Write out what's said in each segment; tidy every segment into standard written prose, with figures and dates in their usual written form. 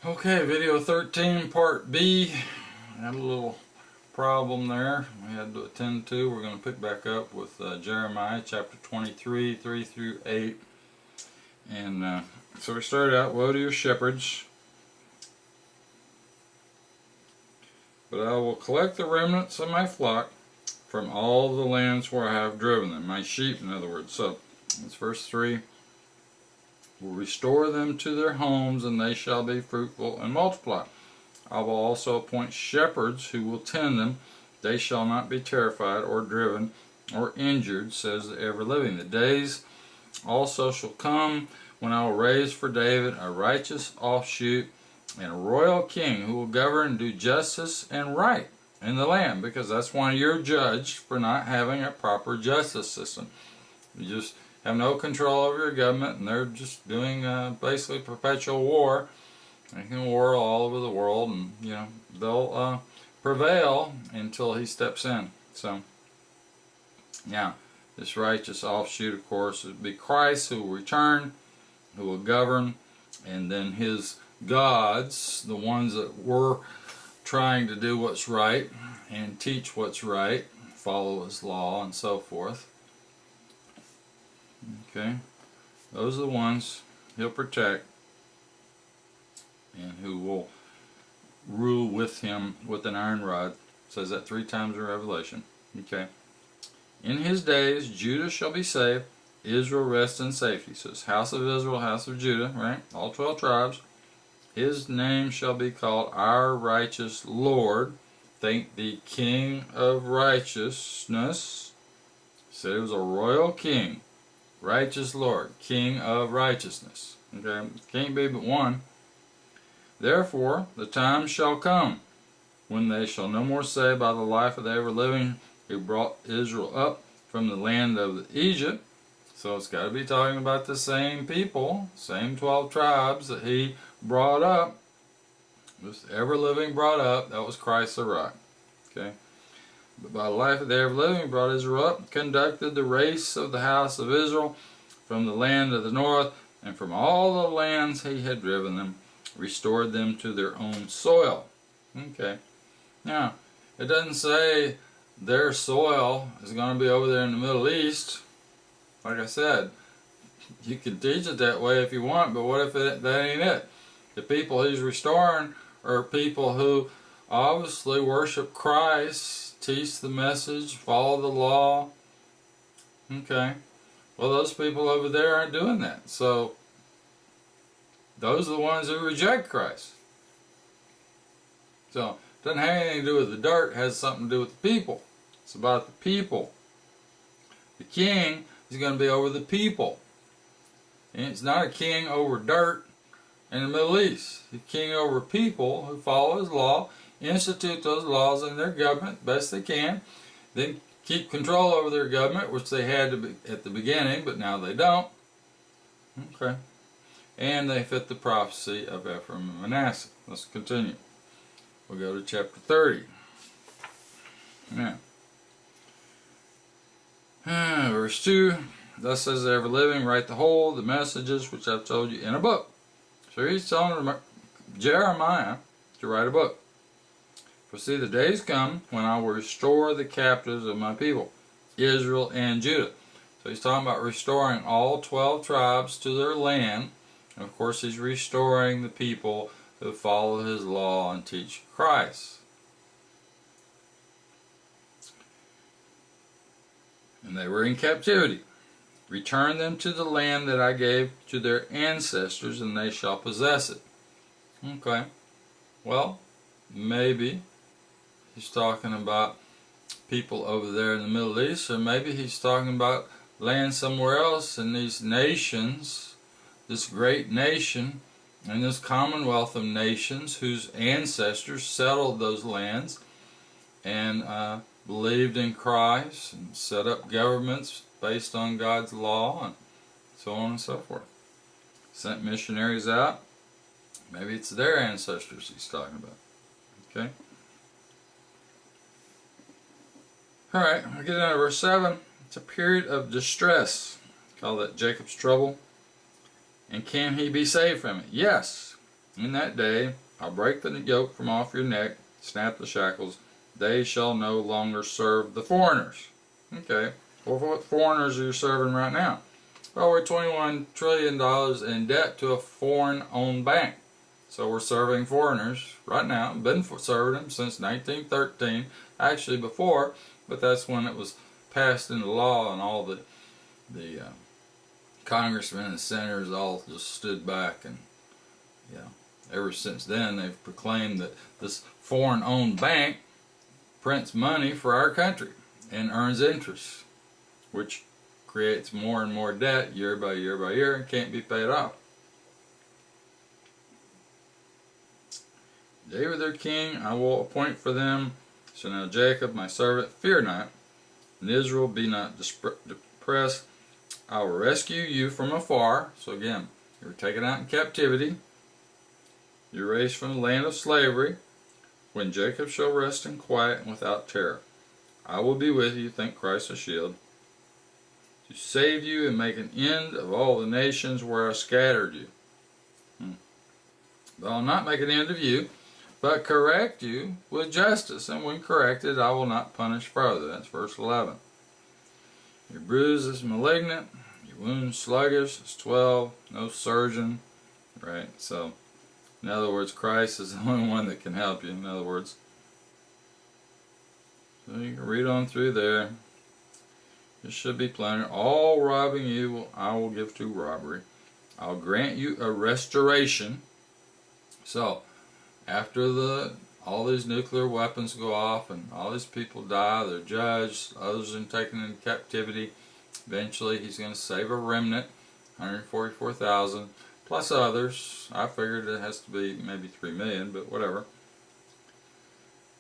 Okay, video 13, part B. Had a little problem there we had to attend to. We're going to pick back up with Jeremiah chapter 23, 3 through 8. And so we started out, woe to your shepherds, but I will collect the remnants of my flock from all the lands where I have driven them. My sheep, in other words. So, that's verse 3. Will restore them to their homes, and they shall be fruitful and multiply. I will also appoint shepherds who will tend them. They shall not be terrified or driven or injured, says the ever-living. The days also shall come when I will raise for David a righteous offshoot and a royal king who will govern and do justice and right in the land, because that's why you're judged for not having a proper justice system. You just have no control over your government, and they're just doing basically perpetual war. They can war all over the world, and they'll prevail until he steps in. So, yeah, this righteous offshoot, of course, would be Christ, who will return, who will govern, and then his gods, the ones that were trying to do what's right and teach what's right, follow his law, and so forth. Okay, those are the ones he'll protect and who will rule with him with an iron rod. It says that 3 times in Revelation. Okay, in his days Judah shall be saved, Israel rest in safety. So it's house of Israel, house of Judah, right? All 12 tribes. His name shall be called our righteous Lord. Think the King of righteousness. Said it was a royal king. Righteous Lord, King of righteousness. Okay, can't be but one. Therefore, the time shall come when they shall no more say by the life of the ever-living who brought Israel up from the land of Egypt. So it's got to be talking about the same people, same 12 tribes that he brought up. This ever-living brought up, that was Christ the rock. Okay. But by the life of the ever-living brought Israel up, conducted the race of the house of Israel from the land of the north, and from all the lands he had driven them, restored them to their own soil. Okay. Now, it doesn't say their soil is going to be over there in the Middle East. Like I said, you can teach it that way if you want, but what if that ain't it? The people he's restoring are people who obviously worship Christ, teach the message, follow the law. Okay. Well, those people over there aren't doing that. So, those are the ones who reject Christ. So, it doesn't have anything to do with the dirt. It has something to do with the people. It's about the people. The king is going to be over the people. And it's not a king over dirt in the Middle East. The king over people who follow his law, institute those laws in their government best they can, then keep control over their government, which they had to be at the beginning, but now they don't. Okay. And they fit the prophecy of Ephraim and Manasseh. Let's continue. We'll go to chapter 30. Now, verse 2, thus says the ever-living, write the whole, the messages which I've told you in a book. So he's telling Jeremiah to write a book. For see, the days come when I will restore the captives of my people, Israel and Judah. So he's talking about restoring all 12 tribes to their land. And of course he's restoring the people who follow his law and teach Christ. And they were in captivity. Return them to the land that I gave to their ancestors, and they shall possess it. Okay. Well, maybe he's talking about people over there in the Middle East, or maybe he's talking about land somewhere else in these nations, this great nation, and this commonwealth of nations whose ancestors settled those lands and believed in Christ and set up governments based on God's law and so on and so forth. Sent missionaries out. Maybe it's their ancestors he's talking about. Okay? Alright, we'll get down to verse 7. It's a period of distress. Call that Jacob's trouble. And can he be saved from it? Yes. In that day I'll break the yoke from off your neck, snap the shackles. They shall no longer serve the foreigners. Okay, well, what foreigners are you serving right now? Well, we're $21 trillion in debt to a foreign-owned bank. So we're serving foreigners right now. Been serving them since 1913, actually before, but that's when it was passed into law, and all the congressmen and senators all just stood back. And yeah, ever since then they've proclaimed that this foreign-owned bank prints money for our country and earns interest, which creates more and more debt year by year by year and can't be paid off. David their king I will appoint for them. So now Jacob my servant, fear not, and Israel be not depressed. I will rescue you from afar. So again, you were taken out in captivity. You were raised from the land of slavery. When Jacob shall rest in quiet and without terror, I will be with you, think Christ a shield, to save you and make an end of all the nations where I scattered you. But I will not make an end of you, but correct you with justice, and when corrected I will not punish further. That's verse 11. Your bruise is malignant, your wound sluggish. It's 12, no surgeon. Right, so in other words, Christ is the only one that can help you, in other words. So you can read on through there. It should be plainer. All robbing you I will give to robbery. I'll grant you a restoration. So, after all these nuclear weapons go off and all these people die, they're judged, others are taken into captivity. Eventually he's going to save a remnant, 144,000, plus others. I figured it has to be maybe 3 million, but whatever.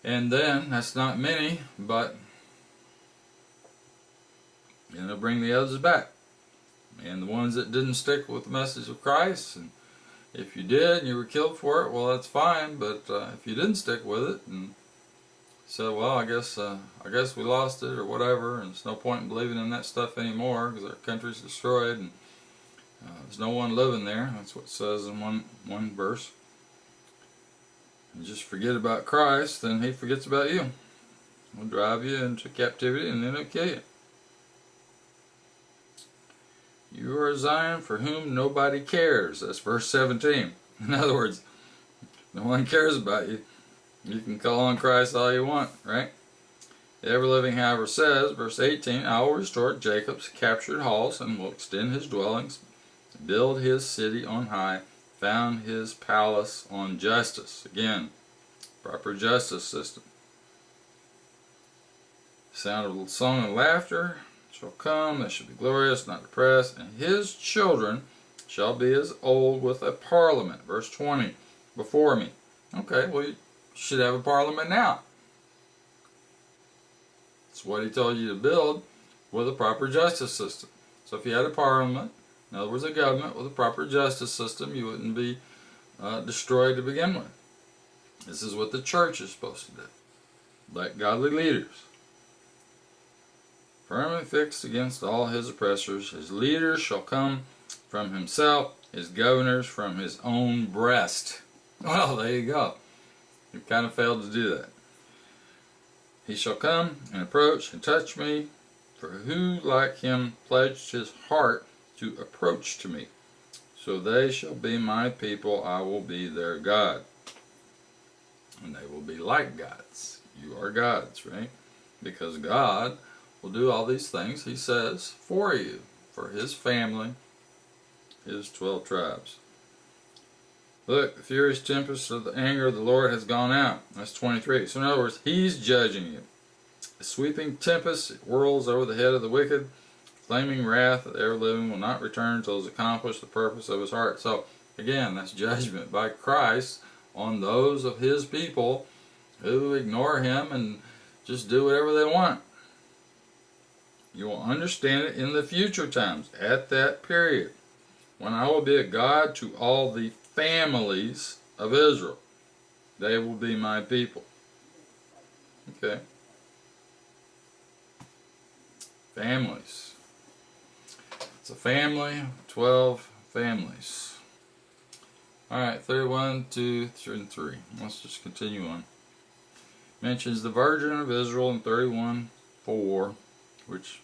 And then, that's not many, but and he'll bring the others back. And the ones that didn't stick with the message of Christ, and if you did and you were killed for it, well, that's fine. But if you didn't stick with it and said, well, I guess we lost it or whatever, and there's no point in believing in that stuff anymore because our country's destroyed and there's no one living there. That's what it says in one verse. And just forget about Christ, then he forgets about you. He'll drive you into captivity and then he'll kill you. You are Zion for whom nobody cares. That's verse 17. In other words, no one cares about you. You can call on Christ all you want, right? The ever-living, however, says, verse 18, I will restore Jacob's captured halls and will extend his dwellings, build his city on high, found his palace on justice. Again, proper justice system. Sound of song and laughter shall come, they shall be glorious, not depressed, and his children shall be as old with a parliament. Verse 20, before me. Okay, well, you should have a parliament now. It's what he told you to build with a proper justice system. So if you had a parliament, in other words a government with a proper justice system, you wouldn't be destroyed to begin with. This is what the church is supposed to do. Elect godly leaders. Firmly fixed against all his oppressors. His leaders shall come from himself, his governors from his own breast. Well, there you go. You kind of failed to do that. He shall come and approach and touch me, for who like him pledged his heart to approach to me? So they shall be my people, I will be their God. And they will be like gods. You are gods, right? Because God will do all these things, he says, for you, for his family, his 12 tribes. Look, the furious tempest of the anger of the Lord has gone out. That's 23. So in other words, he's judging you. A sweeping tempest, it whirls over the head of the wicked. Flaming wrath of the ever-living will not return until he has accomplished the purpose of his heart. So, again, that's judgment by Christ on those of his people who ignore him and just do whatever they want. You will understand it in the future times, at that period, when I will be a God to all the families of Israel. They will be my people. Okay. Families. It's a family, 12 families. Alright, 31, 2, 3, and 3. Let's just continue on. Mentions the virgin of Israel in 31, 4, which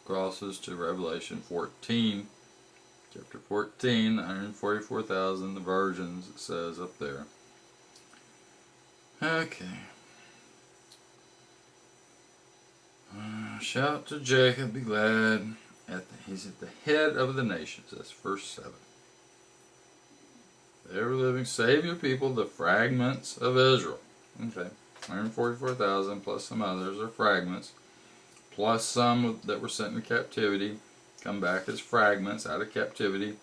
crosses to Revelation 14. Chapter 14, the 144,000, the virgins, it says up there. Okay. Shout to Jacob, be glad. He's at the head of the nations. That's verse 7. Ever living, save your people, the fragments of Israel. Okay. 144,000 plus some others are fragments. Plus some that were sent into captivity. Come back as fragments out of captivity.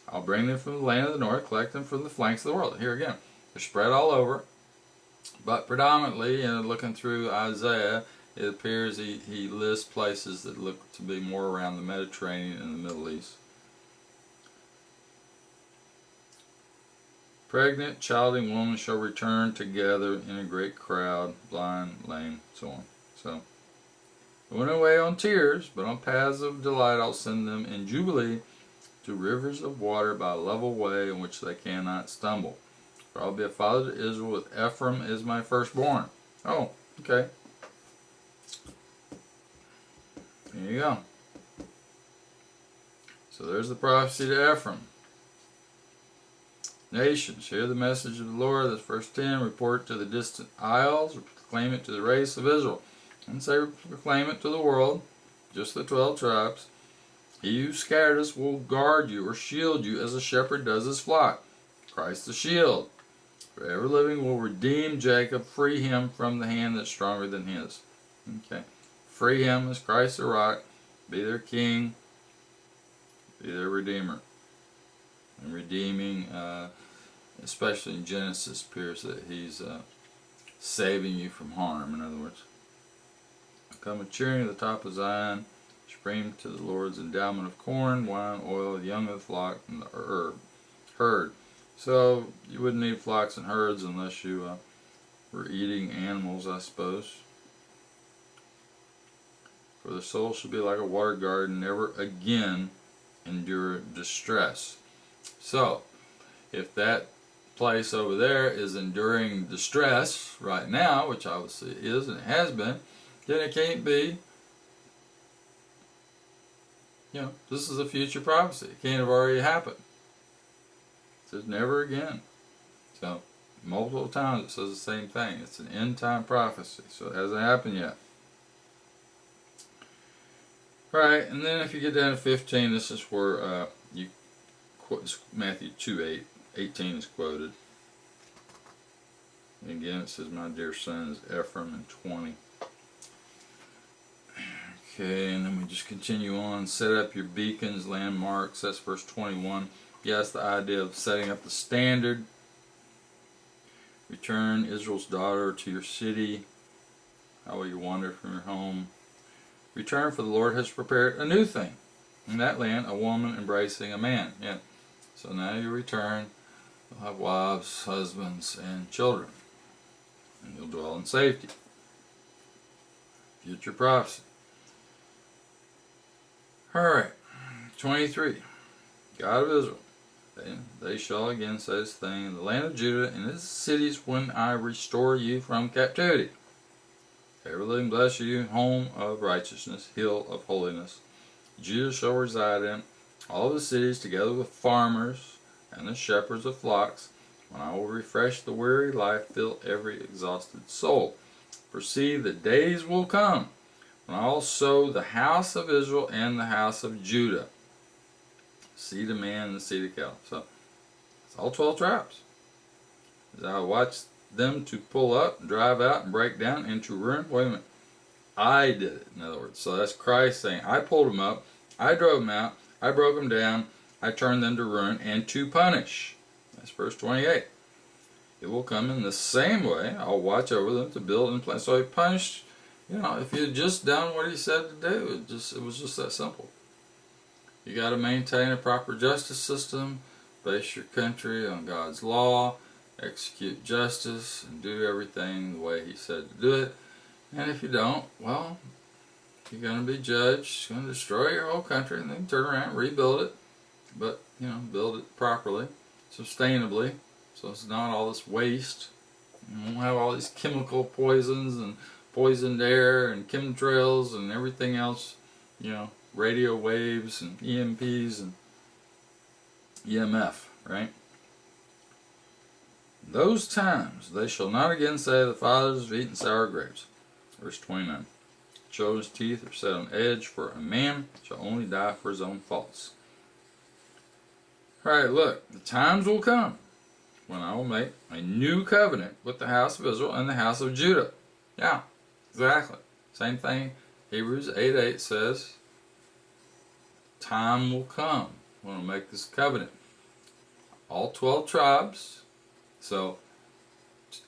I'll bring them from the land of the north, collect them from the flanks of the world. Here again, they're spread all over. But predominantly, looking through Isaiah, it appears he lists places that look to be more around the Mediterranean and the Middle East. Pregnant, childing woman shall return together in a great crowd, blind, lame, so on. So, they went away on tears, but on paths of delight I'll send them in jubilee to rivers of water by a level way in which they cannot stumble. For I'll be a father to Israel with Ephraim as my firstborn. Oh, okay. There you go. So there's the prophecy to Ephraim. Nations, hear the message of the Lord. That's verse 10. Report to the distant isles, proclaim it to the race of Israel. And say proclaim it to the world, just the 12 tribes. He who scattered us will guard you or shield you as a shepherd does his flock. Christ the shield. Forever living will redeem Jacob, free him from the hand that's stronger than his. Okay. Free him as Christ the rock, be their king, be their redeemer. And redeeming, especially in Genesis, appears that he's saving you from harm, in other words. Come with cheering at the top of Zion, scream to the Lord's endowment of corn, wine, oil, the young of the flock, and the herd. So you wouldn't need flocks and herds unless you were eating animals, I suppose. For the soul shall be like a water garden, never again endure distress. So, if that place over there is enduring distress right now, which obviously it is and it has been, then it can't be, this is a future prophecy. It can't have already happened. It says never again. So, multiple times it says the same thing. It's an end time prophecy, so it hasn't happened yet. Right, and then if you get down to 15, this is where Matthew 2:18 is quoted. And again, it says, my dear son is Ephraim in 20. Okay, and then we just continue on. Set up your beacons, landmarks. That's verse 21. Yes, the idea of setting up the standard. Return Israel's daughter to your city. How will you wander from your home? Return, for the Lord has prepared a new thing. In that land, a woman embracing a man. Yeah. So now you return. You'll have wives, husbands, and children. And you'll dwell in safety. Future prophecy. Alright. 23. God of Israel. They shall again say this thing in the land of Judah and its cities when I restore you from captivity. Ever living bless you, home of righteousness, hill of holiness. Judah shall reside in all the cities together with farmers and the shepherds of flocks, when I will refresh the weary life, fill every exhausted soul. For see, the days will come when I will sow the house of Israel and the house of Judah. Seed of man and the seed of cattle. So, it's all 12 tribes. As I watch them to pull up, drive out, and break down, and to ruin. Wait a minute. I did it, in other words. So that's Christ saying, I pulled them up, I drove them out, I broke them down, I turned them to ruin and to punish. That's verse 28. It will come in the same way. I'll watch over them to build and plant. So he punished, if you had just done what he said to do, it was just that simple. You got to maintain a proper justice system, base your country on God's law, execute justice, and do everything the way he said to do it. And if you don't, well, you're going to be judged. It's going to destroy your whole country, and then turn around and rebuild it. But, build it properly. sustainably, so it's not all this waste. You won't have all these chemical poisons and poisoned air and chemtrails and everything else, radio waves and EMPs and EMF, right? Those times they shall not again say, the fathers have eaten sour grapes. Verse 29. Children's teeth are set on edge, for a man shall only die for his own faults. Alright, look, the times will come when I will make a new covenant with the house of Israel and the house of Judah. Yeah, exactly. Same thing Hebrews 8:8 says. Time will come when I'll make this covenant. All 12 tribes. So,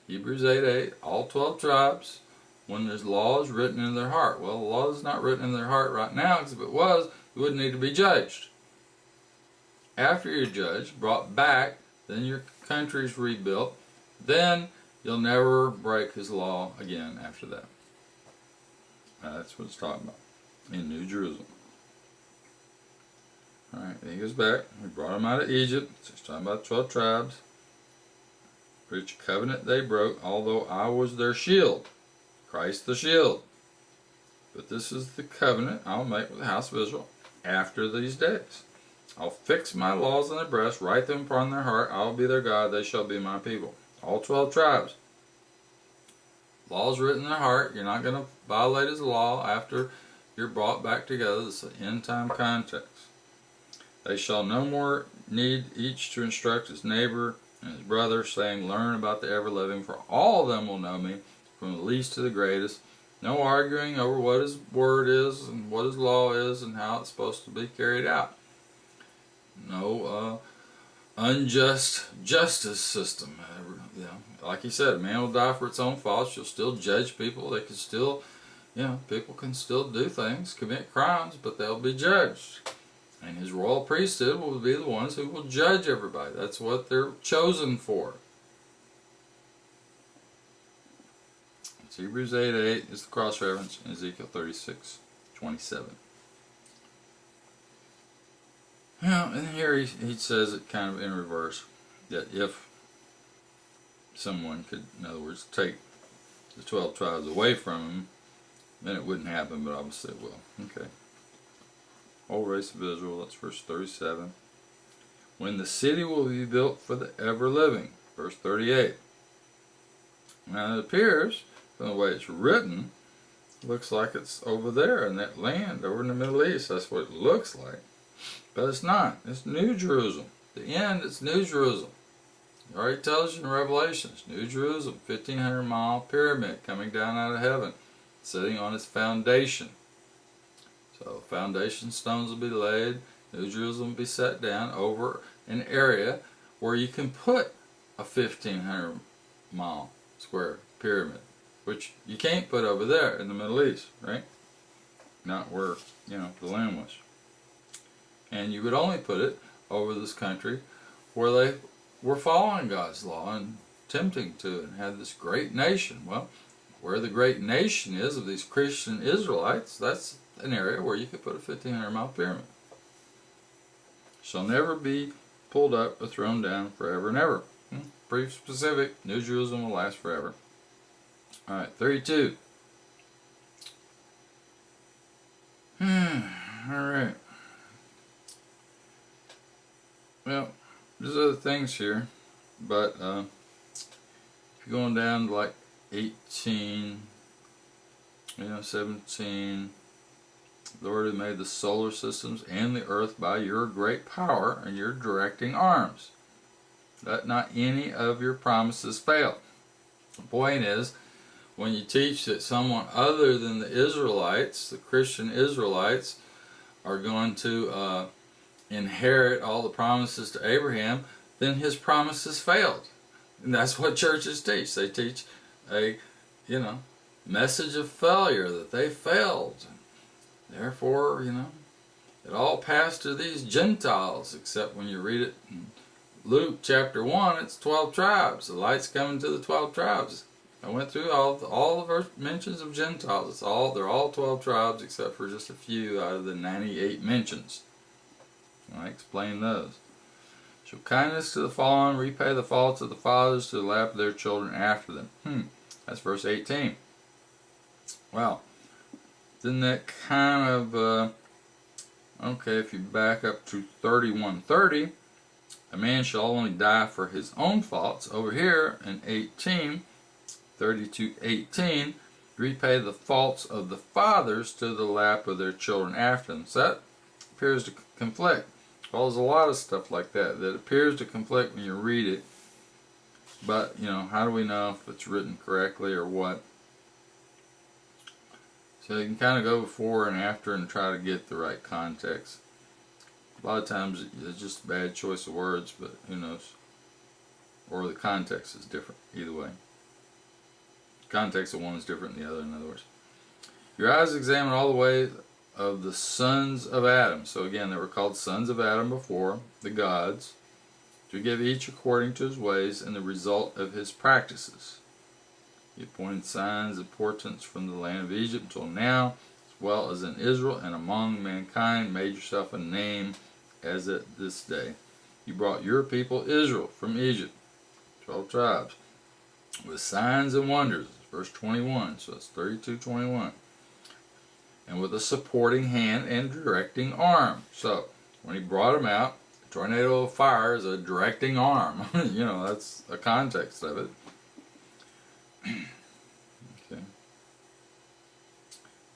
Hebrews 8:8, all 12 tribes, when there's laws written in their heart. Well, the law is not written in their heart right now, because if it was, you wouldn't need to be judged. After you're judged, brought back, then your country's rebuilt, then you'll never break his law again after that. That's what it's talking about in New Jerusalem. Alright, he goes back. We brought him out of Egypt. So he's talking about 12 tribes. Which covenant they broke, although I was their shield. Christ the shield. But this is the covenant I'll make with the house of Israel after these days. I'll fix my laws in their breast, write them upon their heart. I'll be their God, they shall be my people. All 12 tribes. Laws written in their heart. You're not going to violate his law after you're brought back together. This is an end time context. They shall no more need each to instruct his neighbor and his brother, saying, learn about the ever-living, for all of them will know me, from the least to the greatest. No arguing over what his word is and what his law is and how it's supposed to be carried out. No unjust justice system. Like he said, a man will die for its own faults. You'll still judge people. They can still, people can still do things, commit crimes, but they'll be judged. And his royal priesthood will be the ones who will judge everybody. That's what they're chosen for. It's Hebrews 8:8 is the cross-reference in Ezekiel 36:27. And here he says it kind of in reverse. That if someone could, in other words, take the 12 tribes away from him, then it wouldn't happen, but obviously it will. Okay. Whole race of Israel, that's verse 37. When the city will be built for the ever-living, verse 38. Now it appears, from the way it's written, it looks like it's over there in that land, over in the Middle East. That's what it looks like. But it's not. It's New Jerusalem. The end, it's New Jerusalem. It already tells you in Revelations, New Jerusalem, 1,500-mile pyramid coming down out of heaven, sitting on its foundation. So foundation stones will be laid, New Jerusalem will be set down over an area where you can put a 1,500-mile square pyramid, which you can't put over there in the Middle East, right? Not where, the land was. And you would only put it over this country where they were following God's law and attempting to, and had this great nation. Well, where the great nation is of these Christian Israelites, that's an area where you could put a 1,500-mile pyramid. Shall never be pulled up or thrown down forever and ever. Pretty specific. New Jerusalem will last forever. Alright, 32. Alright. Well, there's other things here, but if you're going down to like 18, 17, the Lord who made the solar systems and the earth by your great power and your directing arms. Let not any of your promises fail. The point is, when you teach that someone other than the Israelites, the Christian Israelites, are going to inherit all the promises to Abraham, then his promises failed. And that's what churches teach. They teach a, message of failure, that they failed. Therefore, it all passed to these Gentiles, except when you read it in Luke chapter 1, it's 12 tribes. The light's coming to the 12 tribes. I went through all the mentions of Gentiles. They're all 12 tribes, except for just a few out of the 98 mentions. I explain those. Show kindness to the fallen, repay the faults of the fathers to the lap of their children after them. That's verse 18. Well, isn't that kind of, okay, if you back up to 31:30, a man shall only die for his own faults. Over here in 32:18, repay the faults of the fathers to the lap of their children after them. So that appears to conflict. Well, there's a lot of stuff like that appears to conflict when you read it. But, how do we know if it's written correctly or what? So you can kind of go before and after and try to get the right context. A lot of times it's just a bad choice of words, but who knows? Or the context is different, either way. The context of one is different than the other, in other words. Your eyes examine all the ways of the sons of Adam. So again, they were called sons of Adam before, the gods, to give each according to his ways and the result of his practices. He appointed signs and portents from the land of Egypt until now, as well as in Israel and among mankind, made yourself a name as at this day. You brought your people Israel from Egypt, 12 tribes, with signs and wonders, verse 21, so it's 32:21, and with a supporting hand and directing arm. So, when he brought them out, a tornado of fire is a directing arm. That's a context of it. Okay.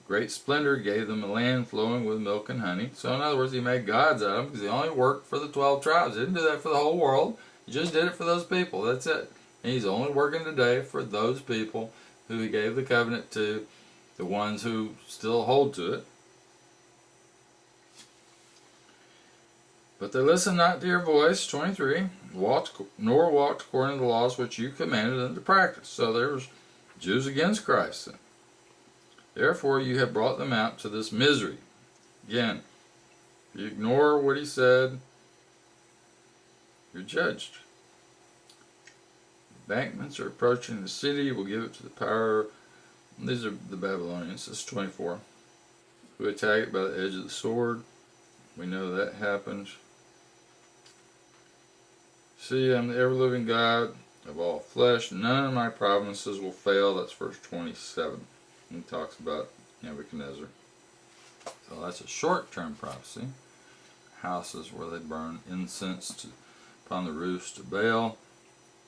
Great splendor gave them a land flowing with milk and honey. So in other words, he made gods out of them because he only worked for the 12 tribes. He didn't do that for the whole world. He just did it for those people. That's it. And he's only working today for those people who he gave the covenant to, the ones who still hold to it. But they listened not to your voice, 23, nor walked according to the laws which you commanded them to practice. So there was Jews against Christ. Therefore you have brought them out to this misery. Again, if you ignore what he said, you're judged. Embankments are approaching the city, will give it to the power. These are the Babylonians. This is 24. Who attack it by the edge of the sword. We know that happens. See, I'm the ever-living God of all flesh. None of my provinces will fail. That's verse 27. He talks about Nebuchadnezzar. So that's a short-term prophecy. Houses where they burn incense upon the roofs to Baal.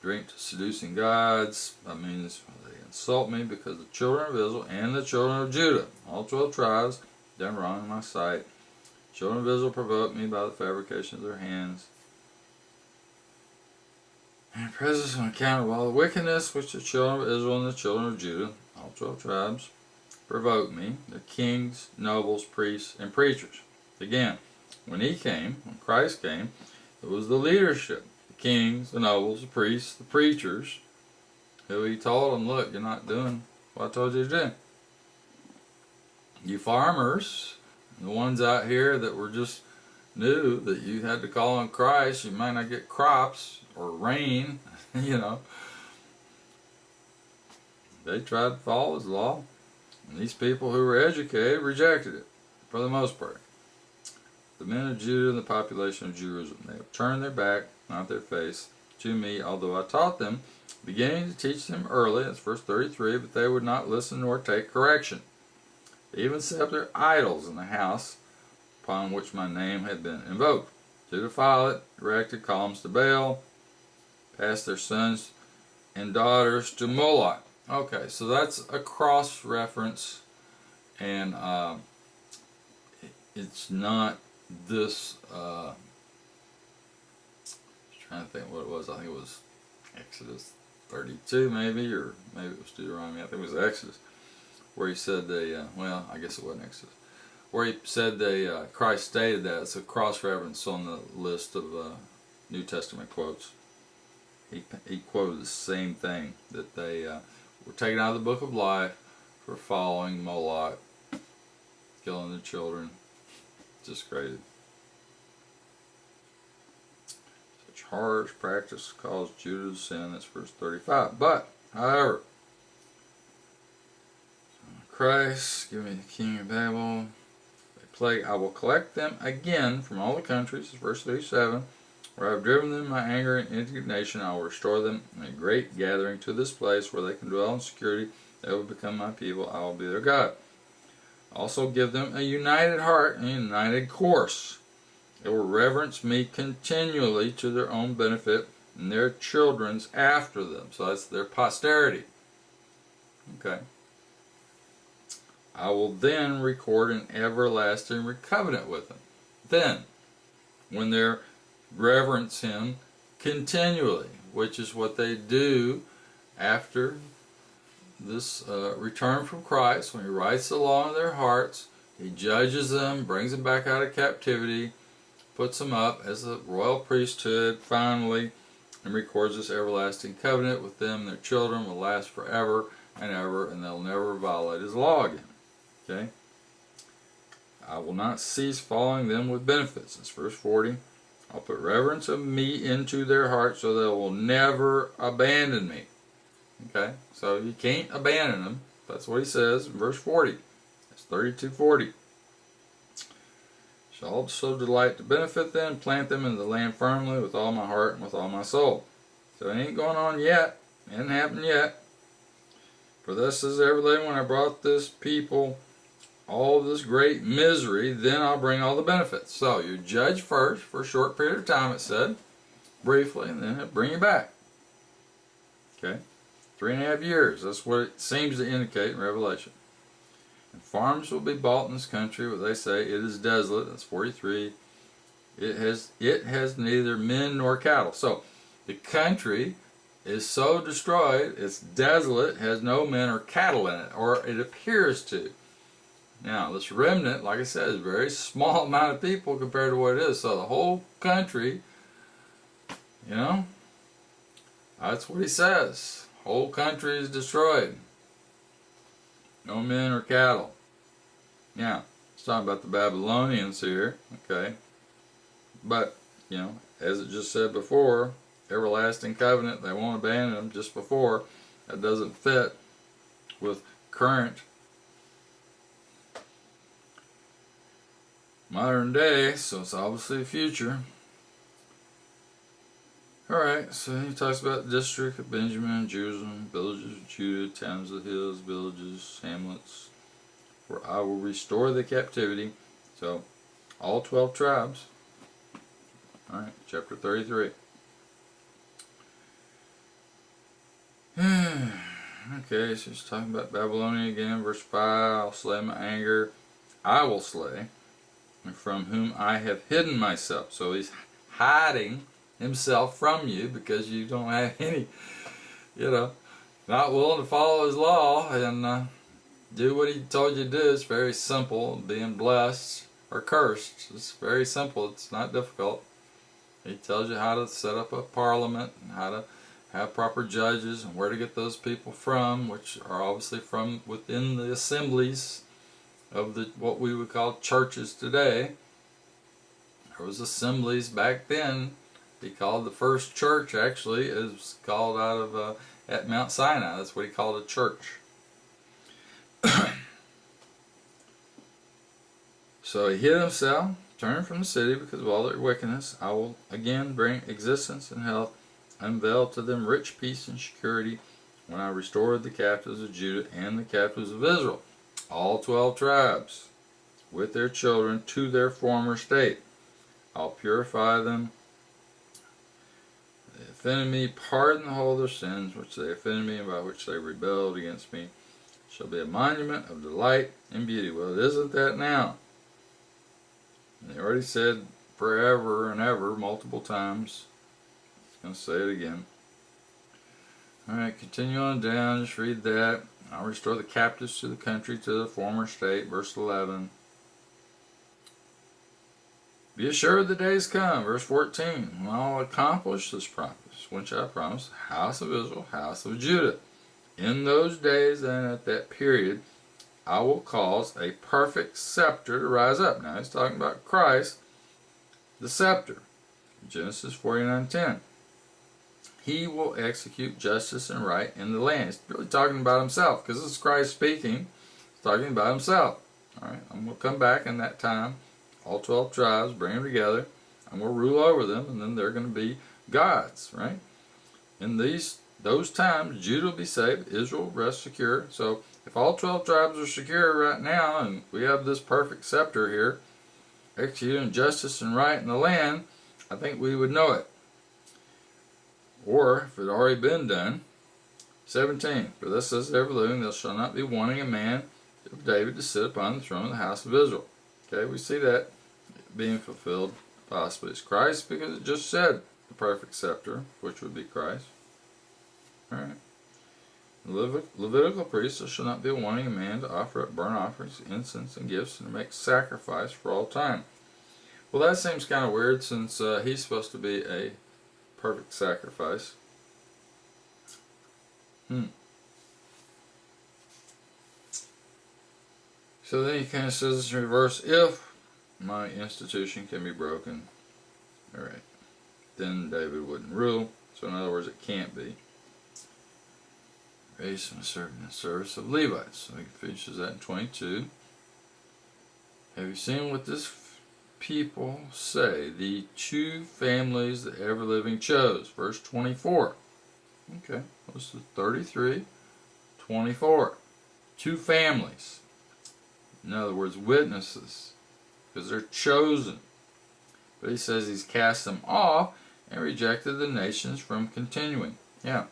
Drink to seducing gods. That means they insult me because the children of Israel and the children of Judah, all 12 tribes, done wrong in my sight. Children of Israel provoked me by the fabrication of their hands. And presence on account of all the wickedness which the children of Israel and the children of Judah, all 12 tribes, provoked me, the kings, nobles, priests, and preachers. Again, when Christ came, it was the leadership, the kings, the nobles, the priests, the preachers, who he told them, look, you're not doing what I told you to do. You farmers, the ones out here that were just knew that you had to call on Christ, you might not get crops or rain, They tried to follow his law, and these people who were educated rejected it, for the most part. The men of Judah and the population of Jerusalem, they have turned their back, not their face, to me, although I taught them, beginning to teach them early, that's verse 33, but they would not listen nor take correction. They even set up their idols in the house upon which my name had been invoked. To defile it, erected columns to Baal, passed their sons and daughters to Moloch. Okay, so that's a cross-reference, and it's not this, I was trying to think what it was. I think it was Exodus 32 maybe, or maybe it was Deuteronomy. I think it was Exodus, where he said I guess it wasn't Exodus, where he said Christ stated that. It's a cross-reference on the list of New Testament quotes. He quoted the same thing, that they were taken out of the book of life for following Moloch, killing the children. Just crazy. Such harsh practice caused Judah to sin. That's verse 35. But, however, Christ, give me the king of Babel. Plague, I will collect them again from all the countries, verse 37, Where I have driven them in my anger and indignation, I will restore them in a great gathering to this place where they can dwell in security. They will become my people. I will be their God. Also give them a united heart and a united course. They will reverence me continually to their own benefit and their children's after them. So that's their posterity. Okay. I will then record an everlasting covenant with them. Then, when they're reverence him continually, which is what they do after this return from Christ, when he writes the law in their hearts, he judges them, brings them back out of captivity, puts them up as a royal priesthood finally, and records this everlasting covenant with them. Their children will last forever and ever, and they'll never violate his law again. Okay? I will not cease following them with benefits. That's verse 40. I'll put reverence of me into their hearts so they will never abandon me. Okay? So you can't abandon them. That's what he says in verse 40. That's 32:40. Shall also delight to benefit them, plant them in the land firmly with all my heart and with all my soul. So it ain't going on yet. It hasn't happened yet. For thus says every day, when I brought this people all this great misery, then I'll bring all the benefits. So you judge first for a short period of time, it said, briefly, and then it'll bring you back. Okay? 3.5 years. That's what it seems to indicate in Revelation. And farms will be bought in this country where they say it is desolate. That's 43. It has neither men nor cattle. So the country is so destroyed, it's desolate, has no men or cattle in it, or it appears to. Now, this remnant, like I said, is a very small amount of people compared to what it is. So the whole country, you know, that's what he says. Whole country is destroyed. No men or cattle. Now, it's talking about the Babylonians here, okay? But, you know, as it just said before, everlasting covenant, they won't abandon them just before. That doesn't fit with current modern day, so it's obviously the future. Alright, so he talks about the district of Benjamin, Jerusalem, villages of Judah, towns of the hills, villages, hamlets, where I will restore the captivity. So, all 12 tribes. Alright, chapter 33. Okay, so he's talking about Babylonia again, verse 5. I'll slay my anger. I will slay, from whom I have hidden myself. So he's hiding himself from you because you don't have any, you know, not willing to follow his law and do what he told you to do. It's very simple, being blessed or cursed. It's very simple. It's not difficult. He tells you how to set up a parliament and how to have proper judges and where to get those people from, which are obviously from within the assemblies of the what we would call churches today. There was assemblies back then. He called the first church, actually, is called out of at Mount Sinai. That's what he called a church. So he hid himself, turned from the city because of all their wickedness. I will again bring existence and health, unveil to them rich peace and security when I restored the captives of Judah and the captives of Israel, all 12 tribes, with their children to their former state. I'll purify them. They offended me, pardon the whole of their sins, which they offended me and by which they rebelled against me. It shall be a monument of delight and beauty. Well, it isn't that now. And they already said forever and ever multiple times. I'm going to say it again. Alright, continue on down, just read that. I'll restore the captives to the country, to the former state, verse 11. Be assured the days come, verse 14, when I'll accomplish this promise, which I promised, house of Israel, house of Judah. In those days and at that period, I will cause a perfect scepter to rise up. Now he's talking about Christ, the scepter. Genesis 49:10. He will execute justice and right in the land. He's really talking about himself, because this is Christ speaking. He's talking about himself. Alright, I'm going to come back in that time. All 12 tribes, bring them together. and will rule over them, and then they're going to be gods, right? In those times, Judah will be saved, Israel will rest secure. So if all 12 tribes are secure right now, and we have this perfect scepter here, executing justice and right in the land, I think we would know it. Or, if it had already been done, 17, for thus says the ever living, there shall not be wanting a man of David to sit upon the throne of the house of Israel. Okay, we see that being fulfilled. Possibly it's Christ, because it just said the perfect scepter, which would be Christ. Alright. Levitical priests, there shall not be wanting a man to offer up burnt offerings, incense, and gifts, and to make sacrifice for all time. Well, that seems kind of weird, since he's supposed to be a perfect sacrifice. So then he kind of says this in reverse: if my institution can be broken, alright, then David wouldn't rule. So in other words, it can't be. Race and serving the service of Levites. So he finishes that in 22. Have you seen what this people say? The two families that ever living chose. Verse 24. Okay, this is 33, 24. Two families. In other words, witnesses. Because they're chosen. But he says he's cast them off and rejected the nations from continuing. Yeah.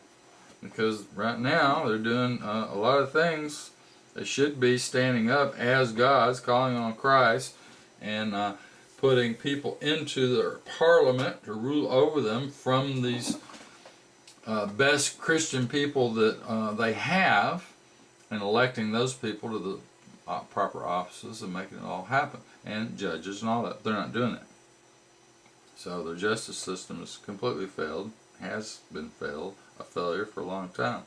Because right now they're doing a lot of things. They should be standing up as gods, calling on Christ, and putting people into their parliament to rule over them from these best Christian people that they have, and electing those people to the proper offices and making it all happen, and judges and all that. They're not doing that. So their justice system has completely failed, has been failed, a failure for a long time.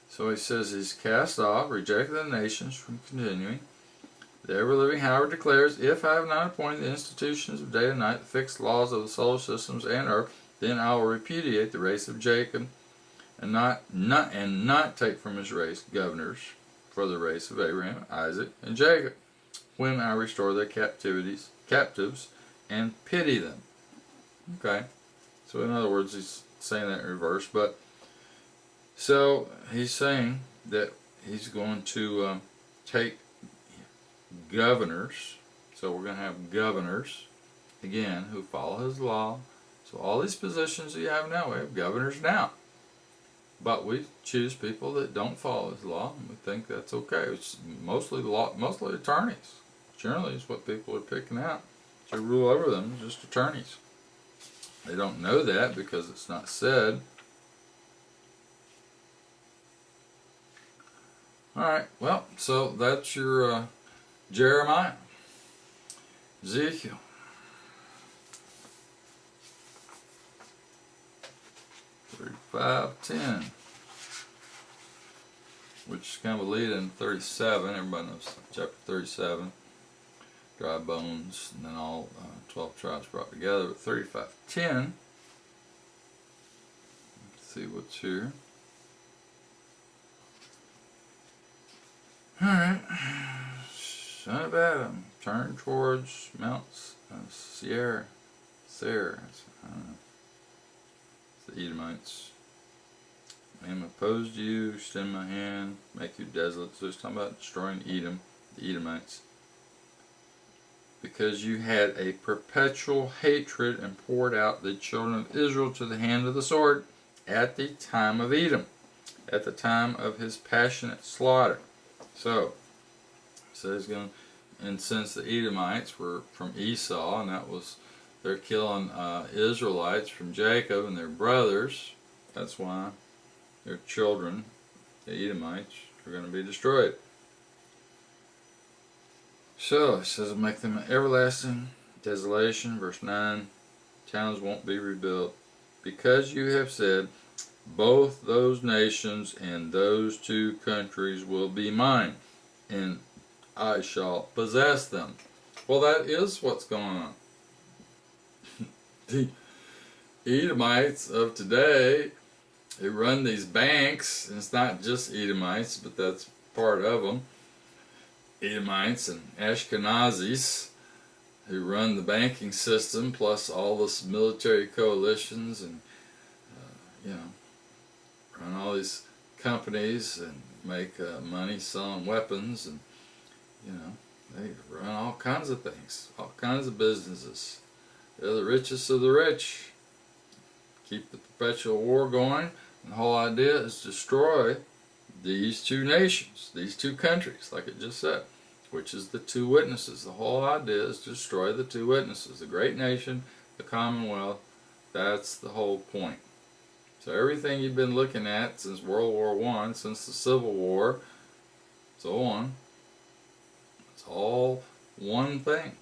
So he says he's cast off, rejected the nations from continuing. The ever-living, however, declares, if I have not appointed the institutions of day and night, the fixed laws of the solar systems and earth, then I will repudiate the race of Jacob, and not take from his race governors for the race of Abraham, Isaac, and Jacob, when I restore their captives, and pity them. Okay, so in other words, he's saying that in reverse. But so he's saying that he's going to take governors. So we're going to have governors again who follow his law. So all these positions that you have now, we have governors now. But we choose people that don't follow his law, and we think that's okay. It's mostly attorneys. Generally, is what people are picking out to rule over them, just attorneys. They don't know that because it's not said. Alright, well, so that's your Jeremiah. Ezekiel. 35:10, which is kind of a lead in 37. Everybody knows chapter 37. Dry bones, and then all 12 tribes brought together. But 35:10, let's see what's here. Alright, son of Adam, turn towards Mount Seir. I don't know. It's the Edomites. I am opposed to you, extend my hand, make you desolate. So it's talking about destroying Edom, the Edomites. Because you had a perpetual hatred and poured out the children of Israel to the hand of the sword at the time of Edom, at the time of his passionate slaughter. So, and since the Edomites were from Esau, and that was, they're killing Israelites from Jacob and their brothers, that's why their children, the Edomites, are going to be destroyed. So, it says, make them an everlasting desolation. Verse 9, towns won't be rebuilt. Because you have said, both those nations and those two countries will be mine, and I shall possess them. Well, that is what's going on. The Edomites of today, they run these banks, and it's not just Edomites, but that's part of them. Edomites and Ashkenazis who run the banking system, plus all this military coalitions, and you know, run all these companies and make money selling weapons, and you know, they run all kinds of things, all kinds of businesses. They're the richest of the rich. Keep the perpetual war going, and the whole idea is to destroy these two nations, these two countries, like it just said, which is the two witnesses. The whole idea is to destroy the two witnesses, the great nation, the Commonwealth. That's the whole point. So everything you've been looking at since World War I, since the Civil War, so on, it's all one thing.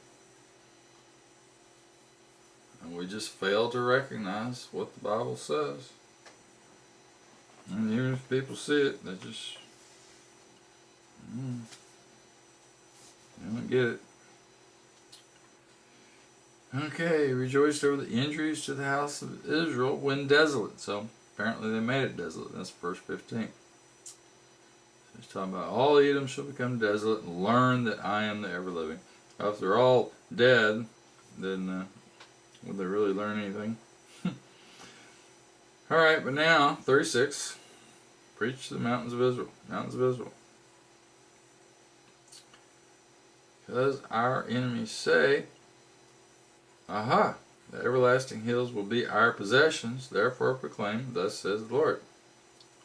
And we just fail to recognize what the Bible says. And even if people see it, they just they don't get it. Okay, rejoiced over the injuries to the house of Israel when desolate. So apparently they made it desolate. That's verse 15. So he's talking about all Edom shall become desolate and learn that I am the ever living. Now, if they're all dead, then would they really learn anything? Alright, but now, 36. Preach to the mountains of Israel. Mountains of Israel. Because our enemies say, aha, the everlasting hills will be our possessions, therefore proclaim, thus says the Lord.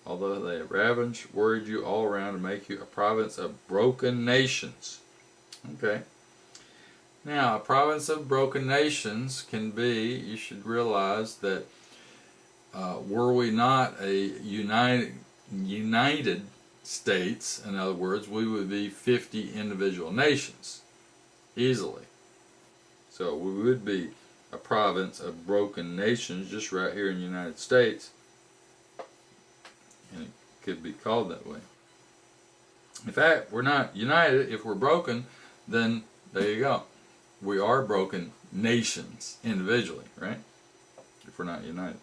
Although they have ravaged, worried you all around to make you a province of broken nations. Okay. Now, a province of broken nations can be, you should realize that were we not a United States, in other words, we would be 50 individual nations, easily. So we would be a province of broken nations just right here in the United States. And it could be called that way. In fact, we're not united. If we're broken, then there you go. We are broken nations individually, right? If we're not united.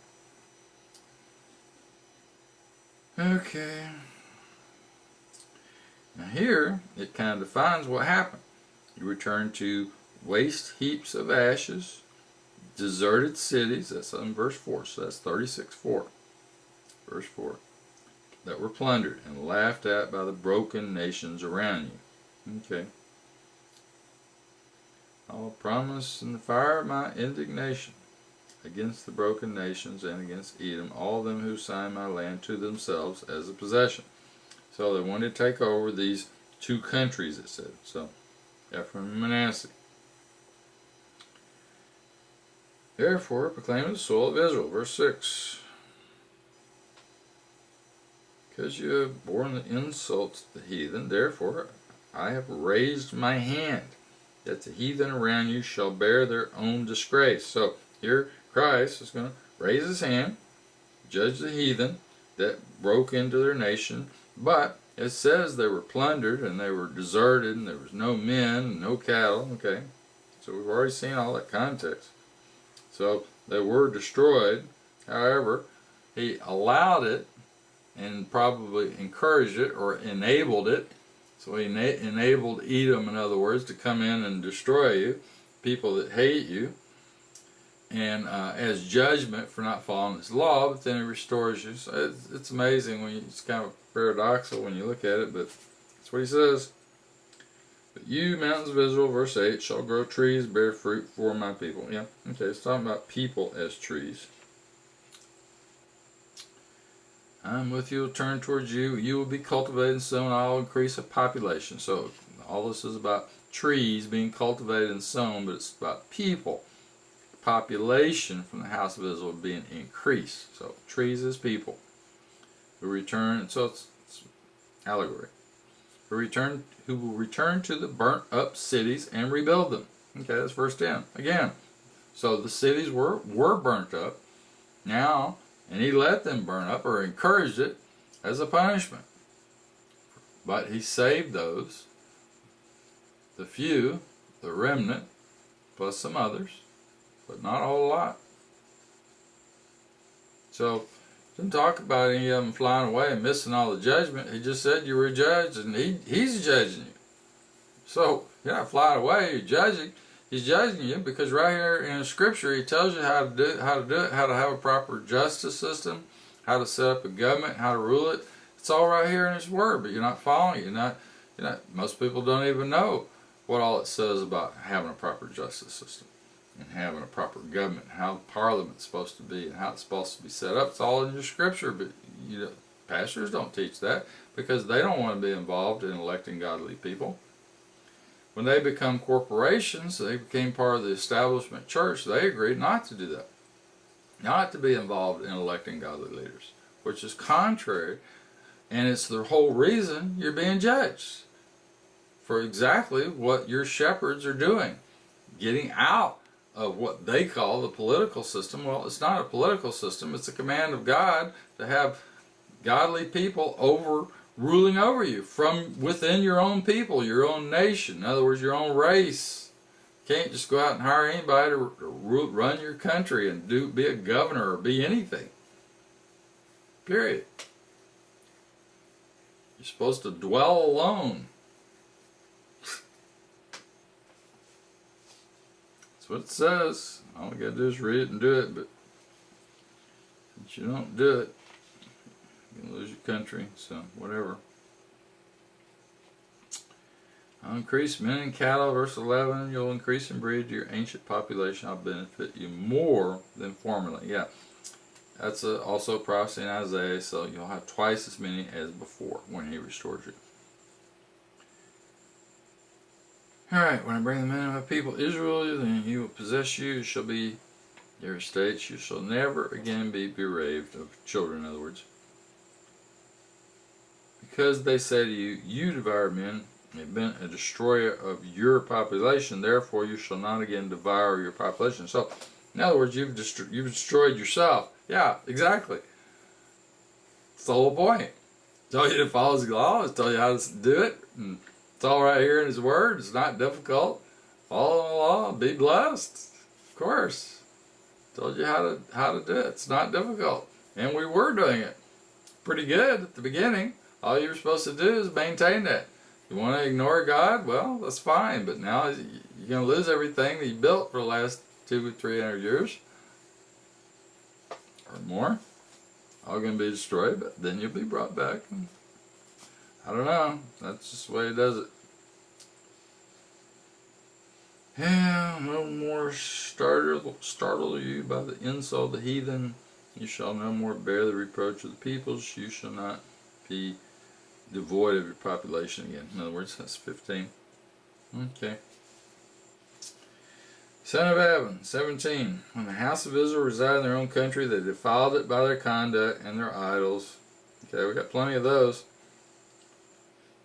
Okay. Now here, it kind of defines what happened. You return to waste heaps of ashes, deserted cities, that's in verse 4, so that's 36:4. Verse 4. That were plundered and laughed at by the broken nations around you. Okay. I will promise in the fire of my indignation against the broken nations and against Edom, all them who sign my land to themselves as a possession. So they wanted to take over these two countries, it said. So, Ephraim and Manasseh. Therefore, proclaim the soul of Israel. Verse 6. Because you have borne the insults of the heathen, therefore I have raised my hand, that the heathen around you shall bear their own disgrace. So, here Christ is going to raise his hand, judge the heathen that broke into their nation. But it says they were plundered and they were deserted and there was no men and no cattle. Okay, so we've already seen all that context. So they were destroyed. However, he allowed it and probably encouraged it or enabled it. So he enabled Edom, in other words, to come in and destroy you, people that hate you, and as judgment for not following his law, but then he restores you. So it's amazing when it's kind of paradoxical when you look at it, but that's what he says. But you, mountains of Israel, verse 8, shall grow trees, bear fruit for my people. Yeah, okay, it's talking about people as trees. I'm with you, will turn towards you. You will be cultivated and sown. I will increase a population. So all this is about trees being cultivated and sown, but it's about people. Population from the house of Israel being increased. So trees is people. Who return, so it's allegory. Who will return to the burnt up cities and rebuild them. Okay, that's verse 10. Again, so the cities were burnt up. Now, and he let them burn up or encouraged it as a punishment. But he saved those, the few, the remnant, plus some others, but not a whole lot. So, didn't talk about any of them flying away and missing all the judgment. He just said you were judged and he's judging you. So, you're not flying away, you're judging. He's judging you because right here in the scripture he tells you how to do it, how to have a proper justice system, how to set up a government, how to rule it. It's all right here in his word, but you're not following it. You're not, most people don't even know what all it says about having a proper justice system and having a proper government, how parliament's supposed to be and how it's supposed to be set up. It's all in your scripture, but pastors don't teach that because they don't want to be involved in electing godly people. When they become corporations, they became part of the establishment church, they agreed not to do that. Not to be involved in electing godly leaders, which is contrary, and it's the whole reason you're being judged for exactly what your shepherds are doing. Getting out of what they call the political system. Well, it's not a political system, it's a command of God to have godly people ruling over you from within your own people, your own nation, in other words, your own race. You can't just go out and hire anybody to run your country and be a governor or be anything. Period. You're supposed to dwell alone. That's what it says. All you gotta do is read it and do it, but since you don't do it, you can lose your country, so whatever. I'll increase men and cattle, verse 11, you'll increase in breed to your ancient population, I'll benefit you more than formerly. Yeah, that's also a prophecy in Isaiah, so you'll have twice as many as before when he restores you. Alright, when I bring the men of my people Israel, then he will possess you, it shall be your estates, you shall never again be bereaved of children, in other words. Because they say to you, you devoured men, have been a destroyer of your population, therefore you shall not again devour your population. So, in other words, you've destroyed yourself. Yeah, exactly. That's the whole point. Tell you to follow his law, tell you how to do it, and it's all right here in his word. It's not difficult. Follow the law, be blessed. Of course. Told you how to do it. It's not difficult. And we were doing it pretty good at the beginning. All you're supposed to do is maintain that. You want to ignore God? Well, that's fine. But now you're going to lose everything that you built for the last 200 or 300 years. Or more. All going to be destroyed, but then you'll be brought back. And I don't know. That's just the way he does it. Yeah, no more startle you by the insult of the heathen. You shall no more bear the reproach of the peoples. You shall not be devoid of your population again. In other words, that's 15. Okay. Son of Evan, 17. When the house of Israel resided in their own country, they defiled it by their conduct and their idols. Okay, we got plenty of those.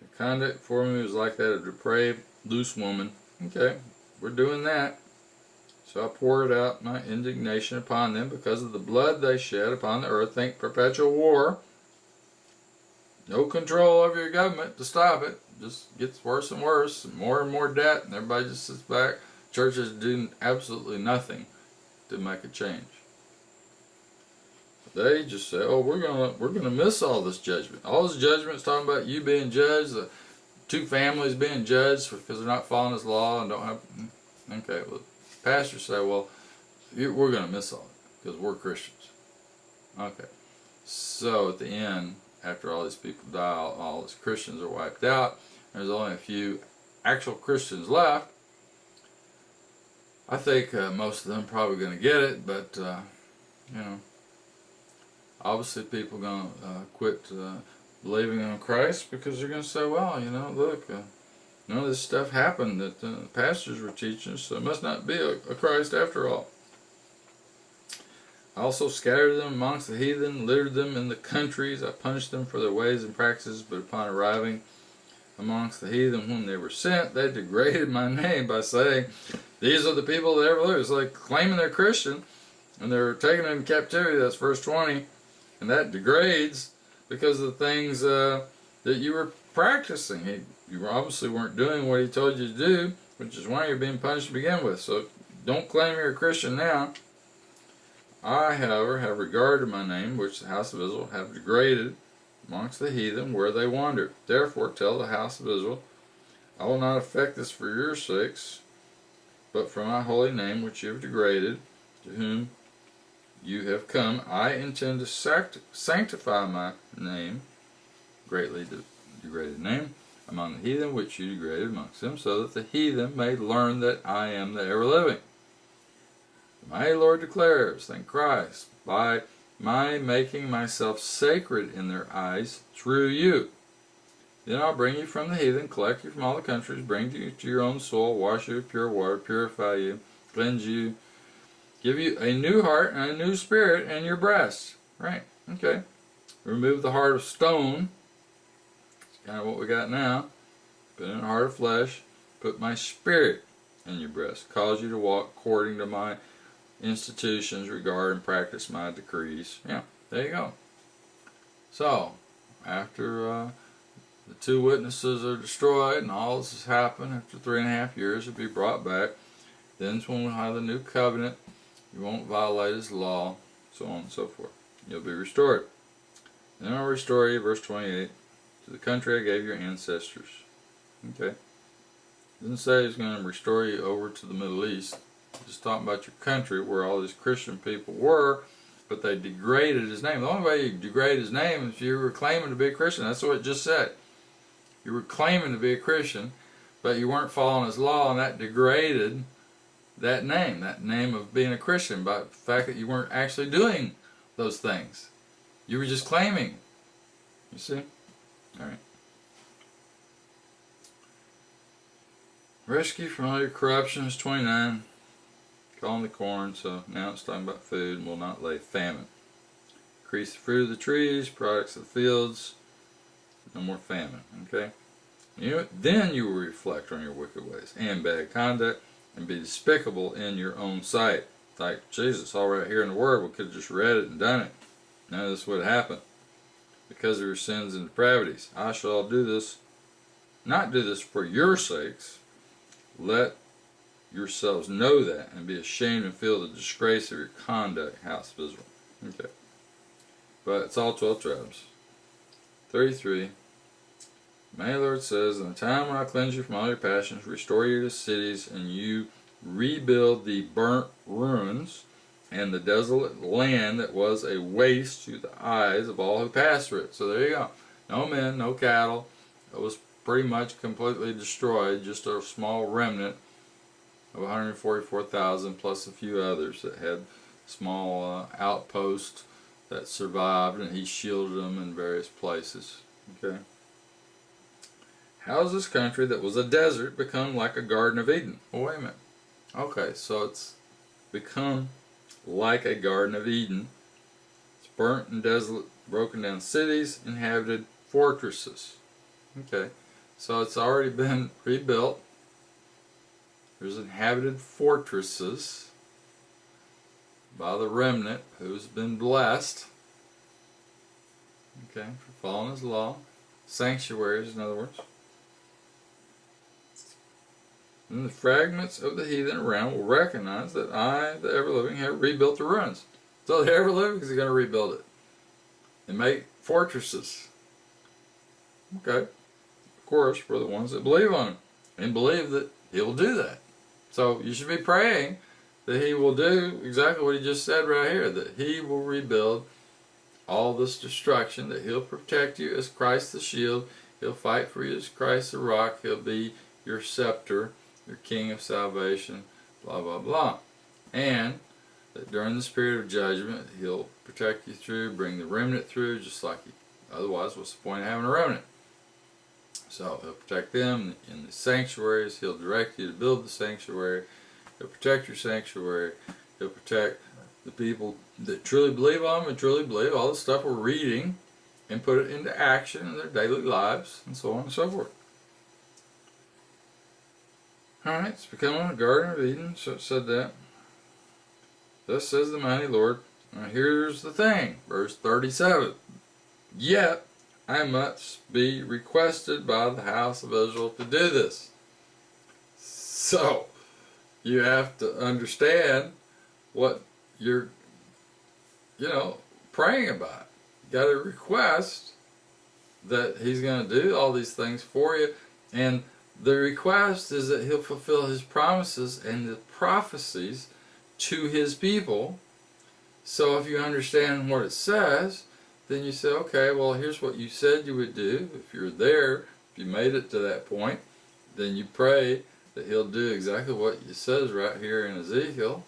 The conduct for me was like that of a depraved, loose woman. Okay, we're doing that. So I poured out my indignation upon them because of the blood they shed upon the earth. Think perpetual war. No control over your government to stop it. Just gets worse and worse, and more debt, and everybody just sits back. Churches do absolutely nothing to make a change. They just say, "Oh, we're gonna miss all this judgment. All this judgment is talking about you being judged, the two families being judged because they're not following His law and don't have." Okay, well, pastors say, "Well, we're gonna miss all it because we're Christians." Okay, so at the end, after all these people die, all these Christians are wiped out. There's only a few actual Christians left. I think most of them probably going to get it, but you know, obviously people are going to quit believing in Christ because they're going to say, "Well, you know, look, none of this stuff happened that the pastors were teaching, so it must not be a Christ after all." I also scattered them amongst the heathen, littered them in the countries. I punished them for their ways and practices, but upon arriving amongst the heathen whom they were sent, they degraded my name by saying, "These are the people that ever lived." It's like claiming they're Christian, and they're taken into captivity. That's verse 20, and that degrades because of the things that you were practicing. You obviously weren't doing what he told you to do, which is why you're being punished to begin with. So don't claim you're a Christian now. I, however, have regard to my name, which the house of Israel have degraded amongst the heathen where they wandered. Therefore tell the house of Israel, I will not effect this for your sakes, but for my holy name which you have degraded, to whom you have come, I intend to sanctify my name, greatly degraded name, among the heathen which you degraded amongst them, so that the heathen may learn that I am the ever-living. The mighty Lord declares, thank Christ, by my making myself sacred in their eyes through you. Then I'll bring you from the heathen, collect you from all the countries, bring you to your own soul, wash you with pure water, purify you, cleanse you, give you a new heart and a new spirit in your breast. Right, okay. Remove the heart of stone. It's kind of what we got now. Put in a heart of flesh. Put my spirit in your breast. Cause you to walk according to my institutions, regard and practice my decrees. Yeah, there you go. So, after the two witnesses are destroyed and all this has happened, after 3.5 years, it'll be brought back. Then's when we'll have the new covenant. You won't violate his law, so on and so forth. You'll be restored. Then I'll restore you, verse 28, to the country I gave your ancestors. Okay. It doesn't say he's going to restore you over to the Middle East. Just talking about your country where all these Christian people were, but they degraded his name. The only way you degrade his name is if you were claiming to be a Christian. That's what it just said. You were claiming to be a Christian, but you weren't following his law, and that degraded that name of being a Christian, by the fact that you weren't actually doing those things. You were just claiming. You see? Alright. Rescue from all your corruption is 29. Calling the corn, so now it's talking about food and will not lay famine. Increase the fruit of the trees, products of the fields, no more famine. Okay? Then you will reflect on your wicked ways and bad conduct and be despicable in your own sight. Like Jesus, all right here in the Word, we could have just read it and done it. None of this would happen. Because of your sins and depravities. I shall do this, not do this for your sakes. Let yourselves know that and be ashamed and feel the disgrace of your conduct, house of Israel. Okay. But it's all 12 tribes. 33. My Lord says, in the time when I cleanse you from all your passions, restore you to cities, and you rebuild the burnt ruins and the desolate land that was a waste to the eyes of all who passed through it. So there you go. No men, no cattle. It was pretty much completely destroyed. Just a small remnant of 144,000 plus a few others that had small outposts that survived, and he shielded them in various places. Okay. How has this country that was a desert become like a Garden of Eden? Oh, wait a minute. Okay, so it's become like a Garden of Eden. It's burnt and desolate, broken down cities, inhabited fortresses. Okay, so it's already been rebuilt. There's inhabited fortresses by the remnant who's been blessed. Okay, for following his law. Sanctuaries, in other words. And the fragments of the heathen around will recognize that I, the ever-living, have rebuilt the ruins. So the ever-living is going to rebuild it and make fortresses. Okay. Of course, for the ones that believe on him and believe that he will do that. So you should be praying that he will do exactly what he just said right here, that he will rebuild all this destruction, that he'll protect you as Christ the shield, he'll fight for you as Christ the rock, he'll be your scepter, your king of salvation, blah, blah, blah. And that during this period of judgment, he'll protect you through, bring the remnant through, just like he, otherwise, what's the point of having a remnant? So he'll protect them in the sanctuaries, he'll direct you to build the sanctuary, he'll protect your sanctuary, he'll protect the people that truly believe on him and truly believe all the stuff we're reading and put it into action in their daily lives, and so on and so forth. Alright, it's becoming a Garden of Eden, so it said that. Thus says the mighty Lord. Now here's the thing, verse 37. Yet I must be requested by the house of Israel to do this. So, you have to understand what you're, praying about. You got to request that he's going to do all these things for you, and the request is that he'll fulfill his promises, and the prophecies to his people. So if you understand what it says, then you say, okay, well, here's what you said you would do. If you're there, if you made it to that point, then you pray that he'll do exactly what it says right here in Ezekiel.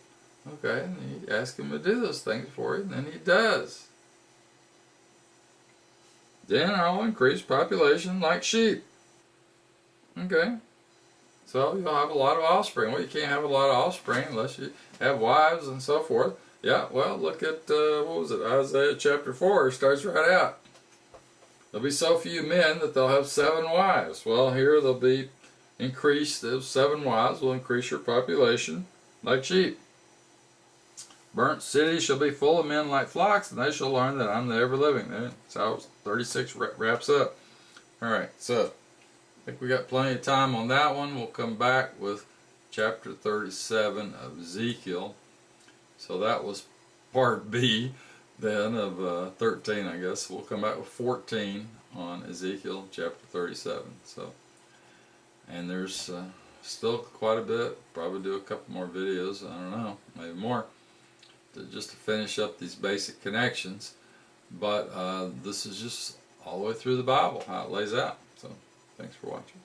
Okay, and you ask him to do those things for you, and then he does. Then I'll increase population like sheep. Okay, so you'll have a lot of offspring. Well, you can't have a lot of offspring unless you have wives and so forth. Yeah, well, look at, what was it, Isaiah chapter 4 starts right out. There'll be so few men that they'll have 7 wives. Well, here they'll be increased, those 7 wives will increase your population like sheep. Burnt cities shall be full of men like flocks, and they shall learn that I'm the ever-living. That's how 36 wraps up. Alright, so I think we got plenty of time on that one. We'll come back with chapter 37 of Ezekiel. So that was part B then of 13, I guess. We'll come back with 14 on Ezekiel chapter 37. So, and there's still quite a bit. Probably do a couple more videos. I don't know, maybe more, just to finish up these basic connections. But this is just all the way through the Bible, how it lays out. So, thanks for watching.